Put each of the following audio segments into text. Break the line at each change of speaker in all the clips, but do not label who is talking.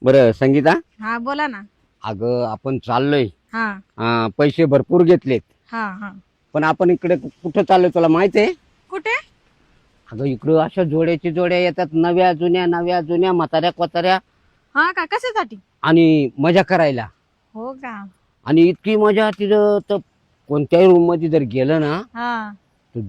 बरं संगीता,
हा बोला ना.
अगं आपण चाललोय,
हा
पैसे भरपूर घेतलेत,
हा हा.
पण आपण इकडे कुठं चाललोय तुला माहित आहे?
कुठे?
अगं इकडं अशा जोड्याची जोड्या येतात, नव्या जुन्या म्हाताऱ्या कोताऱ्या,
हा का, कशासाठी?
आणि मजा करायला.
हो का?
आणि इतकी मजा तिथं तर कोणत्याही रूम मध्ये जर गेलं ना
हा
तर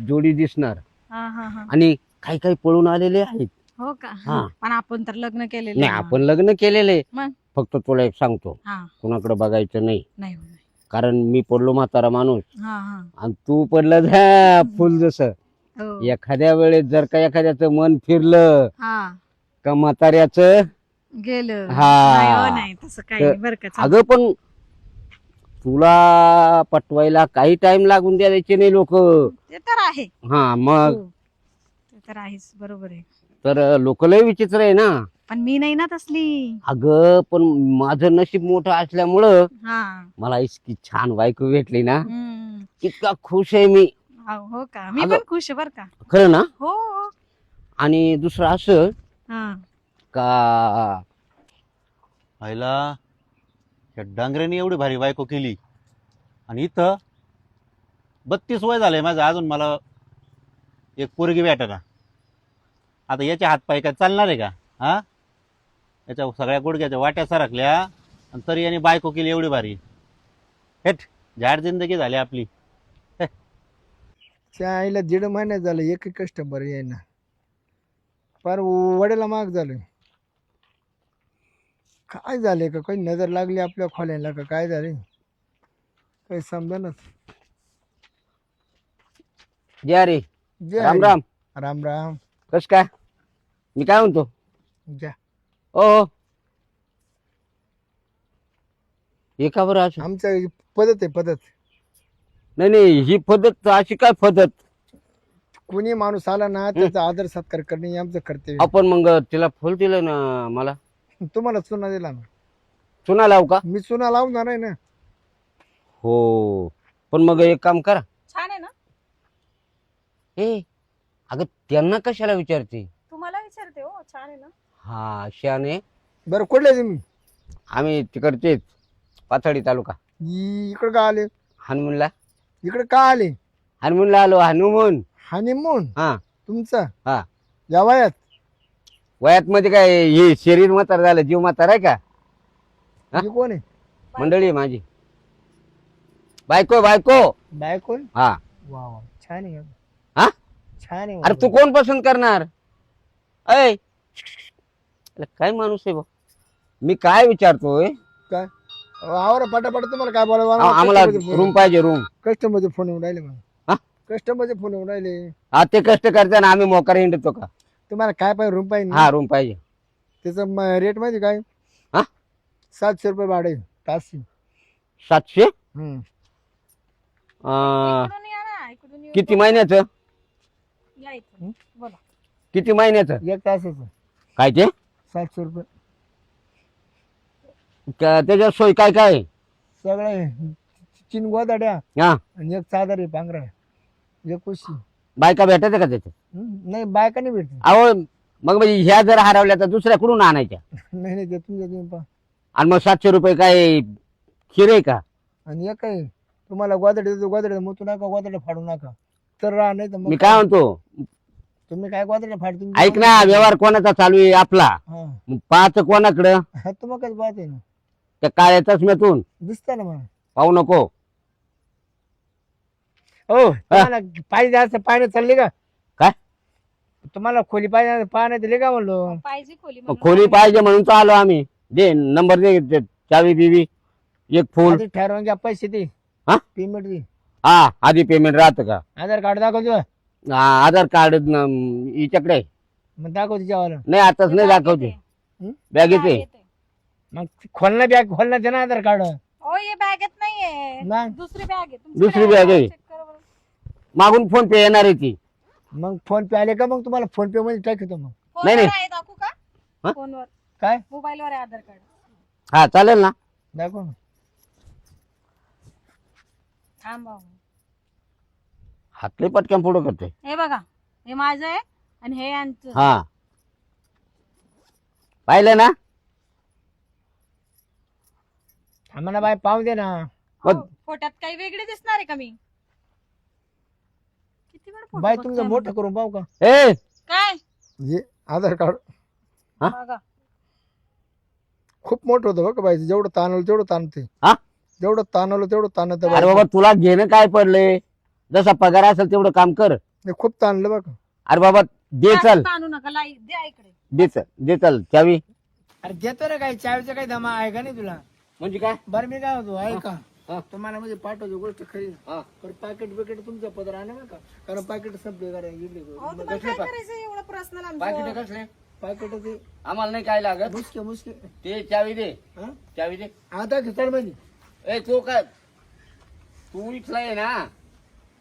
जोडी दिसणार.
हा हा हा.
आणि काही काही पळून आलेले आहेत.
हो का?
हा.
पण आपण तर लग्न केलेलं
नाही,
आहे ना.
आपण लग्न केलेले.
मग?
फक्त तुला एक सांगतो,
हा.
कुणाकडे बघायचं नाही.
नाही हो, नाही.
कारण मी पडलो म्हातारा माणूस
हा हा.
आणि तू पडलं झा फुल. जसं
हो.
एखाद्या वेळेस जर का एखाद्याचं मन फिरलं
हा.
का म्हाताऱ्याचं
गेलं.
हा.
नाही हो, नाही तसं काही
तर-
नाही बरं का.
अगं पण तुला पटवायला काही टाइम लागून द्यायचे नाही लोक.
ते तर आहे.
हा मग
हो. ते तर आहेच, बरोबर आहे.
तर लोक लय विचित्र आहे ना.
पण मी नाही ना तसली.
अगं पण माझं नशीब मोठं असल्यामुळं
हा.
मला इतकी छान बायको भेटली ना,
हम्म.
इतका खुश आहे मी.
हो का? मी
अगं-
पण खुश आहे बर का.
खरं ना.
हो.
आणि दुसरं असं
हा.
का
आईला या डांगऱ्याने एवढी भारी बायको केली आणि इथं 32 वय झालंय माझं, अजून मला एक पोरगी भेटेना. आता याचे हातपाय काय चालणार आहे का? हा, याच्या सगळ्या गुडघ्याच्या वाट्या सरकल्या आणि तरी याने बायको केली एवढी भारी. हेट झाड जिंदगी झाली आपली.
त्या आईला 1.5 महिन्यात झालं एक कस्टमर येईना, फार वड्याला माग झालं. काय झाले का, काही नजर लागली आपल्या खोल्यांना का काय झाले काही समजेनाच.
जय रे,
जय
राम
हरी.
राम.
राम राम.
कस काय? मी काय म्हणतो,
जा.
ओ हे का बरं असं?
आमचं पद्धत आहे पद्धत.
नाही, ही पद्धत अशी काय पद्धत?
कोणी माणूस आला ना त्याचा आदर सत्कार करणे हे आमचं कर्तव्य.
आपण मग तिला फुल दिलं ना, मला
तुम्हाला चुना दिला ना,
चुना लावू का?
मी चुना लावणार आहे ना.
हो, पण मग एक काम करा.
छान आहे ना.
ए अगं त्यांना कशाला विचारते?
तुम्हाला विचारते हो, छान आहे ना.
हा शाने,
बरं कुठले तुम्ही?
आम्ही तिकडचेच, पाथर्डी तालुका.
इकडे का आले?
हनुमूनला.
इकडे का आले?
हनुमूनला आलो, हनुमून.
हनीमून
हा
तुमचा
हा.
या वयात?
वयात मध्ये काय, हे शरीर म्हातार झालं, जीव म्हातार आहे का? हा?
ही कोण आहे?
मंडळी आहे माझी. बायको बायको.
बायको आहे?
हा
वा वा, छान आहे.
हा.
छान आहे.
अरे तू कोण पसंत करणार? ऐ काय माणूस आहे बा. मी काय विचारतोय,
काय आवर पटापट, तुम्हाला काय बोलावं?
आम्हाला रूम पाहिजे, रूम.
कस्टमरचे फोन येऊन राहिले मला.
हा?
कस्टमरचे फोन येऊन राहिले.
हा, ते कष्ट करताना आम्ही मोकार हिंडतो का?
तुम्हाला काय पाहिजे? रूम पाहिजे ना?
हा, रूम पाहिजे.
त्याचं रेट माहिती काय?
हा?
700 रुपये भाडे तास.
700.
हम्म.
इकडून या ना, इकडून येऊन
किती महिन्याचं?
या इथून. बोला.
किती महिन्याचं?
1 तासाचं
काय ते?
700 रुपये.
त्याच्यात सोय काय काय आहे?
सगळे चिन गोदाड्या
हा,
आणि एक चादर आहे पांघरा, एक कुशी.
बायका भेटायचं का त्याच्यात?
नाही बायका नाही भेटते.
अहो मग म्हणजे ह्या जर हरवल्या तर दुसऱ्या कुठून आणायच्या?
नाही नाही, ते तुमच्या तुम्ही पहा.
आणि मग 700 रुपये काय खीर आहे का?
आणि एक आहे, तुम्हाला गोदाडे देतो, गोदाडे मोतू नका, गोदाडे फाडू नका तर राहा, नाही तर मग
मी काय म्हणतो,
तुम्ही काय गोदाडे फाड तुम्ही.
ऐक ना, व्यवहार कोणाचा चालू आहे? आपला.
हा
मग पाहत कोणाकडं?
हा, तुम्हाला काय बात आहे ना,
त्या काळ्या चष्म्यातून
दिसत ना मला.
पाहू नको.
हो, तुम्हाला पाहिजे असं पाण्यात चालले का?
काय?
तुम्हाला खोली पाहिजे पाण्यात दिले का म्हणलो?
पाहिजे खोली
मग
म्हणून
खोली
आम्ही-
पाहिजे म्हणून तर आलो आम्ही. दे नंबर, दे चावी बिवी, एक फुल.
आधी ठरवून घ्या, पैसे दे,
हा?
पेमेंट दे.
हा, आधी पेमेंट राहतं का?
आधार कार्ड दाखवतो.
हा, आधार कार्ड हिच्याकडे आहे.
मग दाखव तिच्यावाला.
नाही, आताच नाही
बॅगेत
दाखवते.
आहे.
बॅगेत
बॅगेत
आहे.
आहे.
मग खोलना बॅग खोलना दे ना आधार कार्ड.
ओ ये बॅगेत नाहीये,
नाही.
दुसरी बॅग आहे तुमची.
दुसरी bag आहे.
चेक करा बरं.
मागून फोन पे येणार आहे ती.
मग फोन पे आले का? मग तुम्हाला फोन पे मध्ये टाकतो. मग
नाही,
फोनवर
नाही.
आहे, दाखवू का?
हा?
फोनवर,
काय
मोबाईलवर आहे आधार कार्ड.
हा चालेल ना.
दाखव ना.
थांबा.
हातले पटकन पुढं करते.
हे बघा, हे माझं आहे आणि हे यांचं.
हा, पाहिलं ना?
आम्हाला बाय पाहू दे ना.
पण-
अहो, फोटोत काही वेगळे दिसणार आहे का मी? किती वेळ फोटो
बाय
बघताय
तुमचं
मी?
मोठं करून पाहू का?
ए
काय
हे आधार कार्ड
हा?
बघा.
खूप मोठं होतं बघ बाई, जेवढं ताणवलं तेवढं ताणते.
हा?
जेवढं ताणवलं तेवढं ताणत
अरे बाबा तुला घेणं काय पडले, जसा पगार असेल तेवढं काम कर.
खूप ताणलं बघ.
अरे बाबा दे
जास्त
चल,
ताणू नका लाई द्या इकडे.
दे चल चावी.
अरे देतो ना, काय चावीचा काही दमा आहे का नाही तुला?
म्हणजे काय?
बरं मी काय होतो आहे
हा.
का तुम्हाला म्हणजे पाठवतो गोष्ट खरी.
हा.
पण पाकिट बिकेट तुमचं पदर आणा का, कारण पाकिट संपले का इडली
अहो, तुम्हाला काय करायचं एवढं पर्सनल
पाकिट
आमचं?
कसले?
पाकिट ते
आम्हाला नाही काय लागत.
मुसके मुसके.
ते चावी दे,
हा?
चावी दे.
आता घेताल मध्ये
ए तू काय, तू इथला आहे ना?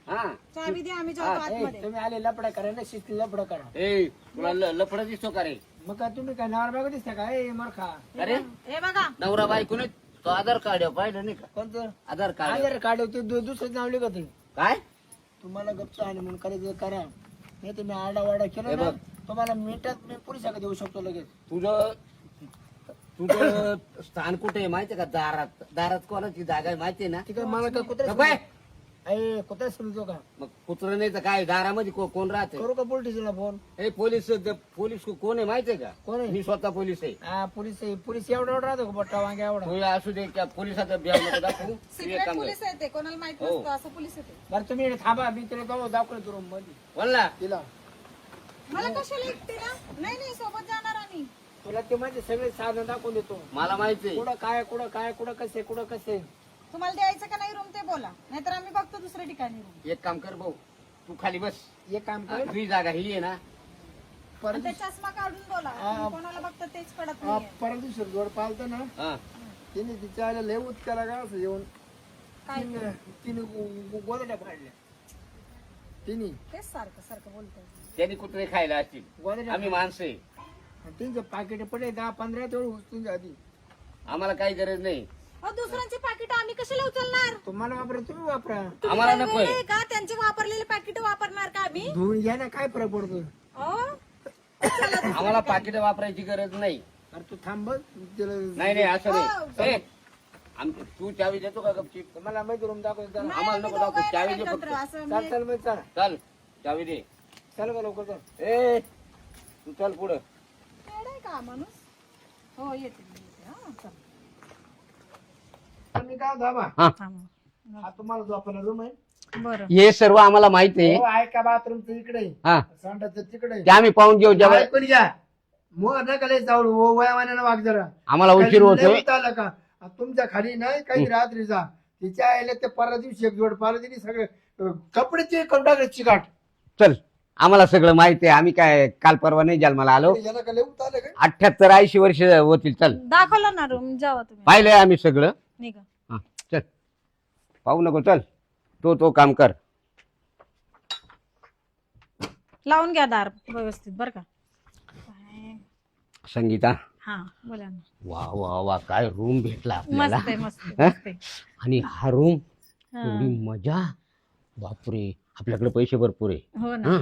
हा
चावी द्या, आम्ही जातो
हा,
आतमध्ये.
तुम्ही आले लपडा करा ना, शिस्ती लपडा करा.
ए तुला लफडा दिसतो का रे?
मग काय तुम्ही काय नावर बाग दिसता काय मरखा?
अरे
हे बघा,
नवरा बायको नाही, तो आधार कार्ड आहे, पाहिलं नाही का?
कोणतं
आधार कार्ड
आधार कार्ड होते दुसरं नाव लिखत आहे.
काय?
तुम्हाला गप्प आणि म्हणून करायचं करा, नाही तुम्ही आरडावाडा केला
हे
ना,
बघ.
तुम्हाला मिनिटात मी पोलिसाकडे देऊ शकतो लगेच.
तुझं तुझं स्थान कुठे आहे माहितीये का? दारात. दारात कोणाची जागा आहे माहितीये ना?
ठीक आहे, मला काय कुत्रा
नको आहे?
अरे कुत्रा समजतो का?
मग कुत्र नाही तर काय, दारामध्ये कोण राहते?
करू का पोलिटिशियनला फोन?
ए पोलीस पोलीस कोण आहे माहितीये का?
कोण आहे?
मी स्वतः पोलीस आहे.
हा पोलीस आहे. पोलीस एवढा एवढा राहतो का बट्टा वांग्या एवढा?
तू असू दे त्या पोलिसाचा ब्याव नको दाखवू. तू एक
सिक्रेट
काम कर.
पोलीस येते, कोणाला माहित
हो.
नसतं असं पोलीस येते.
बरं तुम्ही इकडे थांबा, मी तिला जाऊ दाखवतो रूम मध्ये
बोलला
तिला.
मला कशाला एकटीला? नाही नाही, सोबत जाणार आम्ही.
तुला ते माझे सगळे साधन दाखवून देतो.
मला माहितीये.
कुठं काय कुठं कसे.
तुम्हाला द्यायचं का नाही रूम ते बोला, नाहीतर आम्ही बघतो दुसऱ्या ठिकाणी रूम.
एक काम कर भाऊ, तू खाली बस.
हे काम कर.
तुझी जागा ही आहे ना?
परत
ते चष्मा काढून बोला.
हा.
तुम्ही कोणाला बघता तेच कळत
हा,
नाही.
परत दिवशी जोड पालतं ना,
हा.
तिने तिच्या आईला लय केला का असं येऊन
काय
तिने गोदड्या पाडल्या. तिने
तेच सारखं सारखं बोलतोय.
त्यांनी कुत्रे खायला असतील,
गोदड्या
आम्ही माणसं आहे.
त्यांचं पाकिट पडले 10-15 तेवढं उचलून आधी.
आम्हाला काही गरज नाही.
अहो, दुसऱ्यांचे पाकिट आम्ही कशाला उचलणार?
तुम्हाला वापरा, तुम्ही वापरा.
आम्हाला
तुम्ही
नकोय.
वेगळे का? त्यांचे वापरलेले पाकिट वापरणार का आम्ही?
धुवून घ्या ना, काय फरक पडतो?
अहो, चला दुसऱ्या
आम्हाला
ठिकाणी.
पाकिट वापरायची गरज नाही.
अरे तू थांब बस. तिला
नाही नाही असं
हो,
नाही. ए, तू चावी देतो का गपचीप?
तुम्हाला माहिती रूम दाखवतो चला.
नाही,
आम्हाला
आम्ही
नको दाखवू,
दोघं
चावी
येणार
दे फक्त.
एकत्र, असं
चल
मी-
चल मग चल.
चल चावी दे.
चल का लवकर चल.
ए तू चल पुढं.
येडा आहे का माणूस? हो येते मी, येते. हा, चला.
मी काय धाबा
थांबा.
हा तुम्हाला झोपायला रूम आहे.
बरं.
हे सर्व आम्हाला माहित आहे.
हो आहे का बाथरूमचं इकडे आहे.
हा
संडासचं तिकडे आहे.
ते आम्ही पाहून घेऊ जेव्हा
ऐकून घ्या. मग नका लय जाऊ हो, वयामानानं वाग जरा.
आम्हाला उशीर होतोय.
लय आला का तुमच्या खाली नाही काही रात्री जा. तिच्या आईला ते परवा दिवशी एक जोड पाहिलं तिने सगळे कपडेचे करून टाकले चिकाट.
चल आम्हाला सगळं माहित आहे. आम्ही काय काल परवा नाही जन्माला आलो.
याला का लय आलं काय?
78-80 वर्ष होतील. चल
दाखवलं ना रूम, जावा तुम्ही.
पाहिलंय आम्ही सगळं.
निघा.
हा चल, पाहू नको. चल तो काम कर.
लावून घ्या दार व्यवस्थित बरं का.
संगीता,
हा बोला ना.
वा वा वा, काय रूम भेटला आपल्याला.
मस्त आहे, मस्त आहे,
हा?
मस्त आहे.
आणि हा रूम
हा.
एवढी मजा. बापरे, आपल्याकडे पैसे भरपूर आहे.
हो ना.